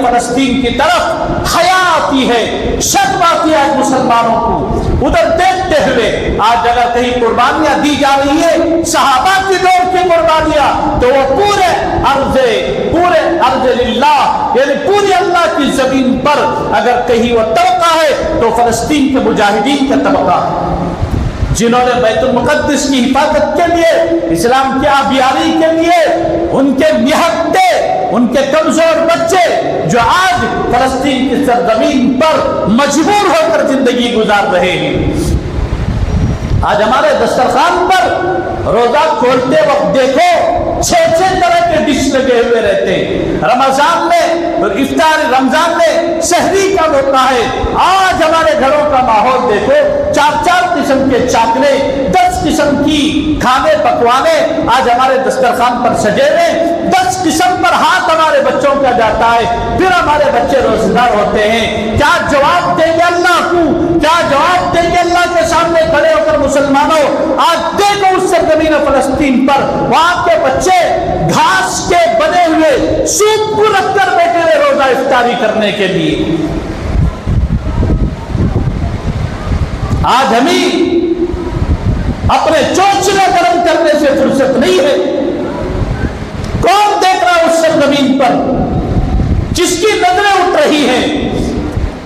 فلسطین کی طرف حیا آتی ہے، شرم آتی ہے مسلمانوں کو ادھر دیکھتے ہوئے۔ آج اگر کہیں قربانیاں دی جا رہی ہیں صحابہ کی دور کی قربانیاں، تو وہ پورے ارض للہ، یعنی پوری اللہ کی زمین پر اگر کہیں وہ طبقہ ہے تو فلسطین کے مجاہدین کا طبقہ ہے، جنہوں نے بیت المقدس کی حفاظت کے لیے، اسلام کی آبیاری کے لیے، ان کے نہتے، ان کے کمزور بچے جو آج فلسطین کی سرزمین پر مجبور ہو کر زندگی گزار رہے ہیں۔ آج ہمارے دسترخوان پر روزہ کھولتے وقت دیکھو 6 طرح کے ڈش لگے ہوئے رہتے ہیں۔ رمضان میں افطار، رمضان میں سحری کا موقع ہے، آج ہمارے گھروں کا ماحول دیکھو، 4 قسم کے چاکلے، 10 قسم کی کھانے پکوانے آج ہمارے دسترخوان پر سجے ہوئے، 10 قسم پر ہاتھ ہمارے بچوں کا جاتا ہے، پھر ہمارے بچے روزدار ہوتے ہیں۔ کیا جواب دیں گے اللہ کو؟ کیا جواب دیں گے اللہ کے سامنے کھڑے ہو کر مسلمانوں؟ آج دیکھو اس سرزمین فلسطین پر وہاں کے بچے گھاس کے بنے ہوئے سوپ کو رکھ کر بیٹھے ہوئے روزہ افطاری کرنے کے لیے۔ آج ہمیں اپنے چوچلے گرم کرنے سے فرصت نہیں ہے۔ کون دیکھ رہا ہے اس سرزمین پر جس کی نظریں اٹھ رہی ہیں؟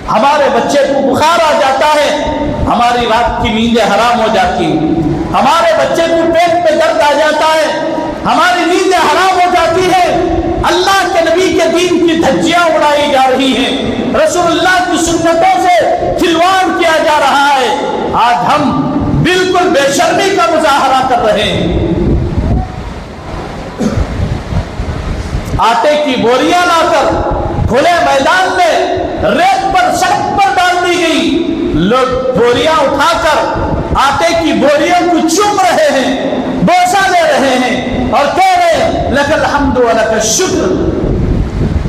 ہمارے بچے کو بخار آ جاتا ہے، ہماری رات کی نیندیں حرام ہو جاتی ہیں، ہمارے بچے کو پیٹ میں درد آ جاتا ہے، ہماری نیندیں حرام ہو جاتی ہے، اللہ کے نبی کے دین کی دھجیاں اڑائی جا رہی ہیں، رسول اللہ کی سنتوں سے کھلواڑ کیا جا رہا ہے۔ آج ہم بالکل بے شرمی کا مظاہرہ کر رہے ہیں۔ آٹے کی بوریاں لا کر کھلے میدان میں ریت پر، سڑک پر ڈال دی گئی، لوگ بوریاں اٹھا کر آٹے کی بوریوں کو چوم رہے ہیں، بوسہ لے رہے ہیں اور کہہ رہے ہیں لک الحمد و لک الشکر۔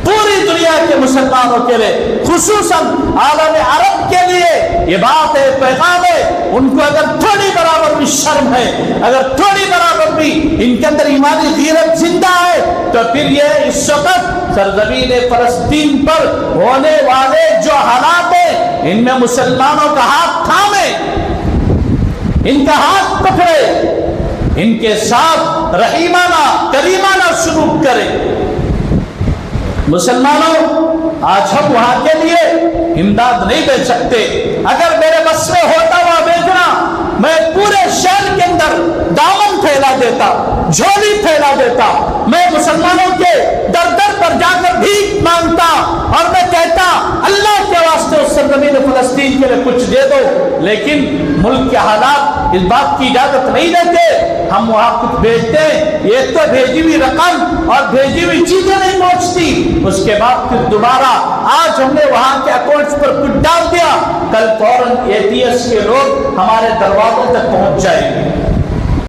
پوری دنیا کے مسلمانوں کے لیے، خصوصاً عالم عرب کے لیے یہ بات ہے، پیغام ہے، ان کو اگر تھوڑی برابر بھی شرم ہے، اگر تھوڑی برابر بھی ان کے اندر ایمانی غیرت زندہ ہے، تو پھر یہ اس وقت سرزمین فلسطین پر ہونے والے جو حالات ہیں ان میں مسلمانوں کا ہاتھ تھامے، ان کا ہاتھ پکڑے، ان کے ساتھ رحیمانہ کریمانہ سلوک کرے۔ مسلمانوں، آج ہم وہاں کے لیے امداد نہیں دے سکتے۔ اگر میرے بس میں ہوتا ہوا بیچنا، میں پورے شہر کے اندر دامن پھیلا دیتا، جھولی پھیلا دیتا، میں مسلمانوں کے در در پر جا کر بھیک مانگتا اور میں کہتا اللہ کے واسطے اس سرزمین فلسطین کے لیے کچھ دے دو، لیکن ملک کے حالات اس بات کی اجازت نہیں دیتے۔ ہم وہاں کچھ بھیجتے ہیں، ایک تو بھیجی ہوئی رقم اور بھیجی ہوئی چیزیں نہیں پہنچتی، اس کے بعد پھر دوبارہ آج ہم نے وہاں کے اکاؤنٹس پر کچھ ڈال دیا، کل فوراً ATS کے لوگ ہمارے دروازوں تک پہنچ جائیں گے۔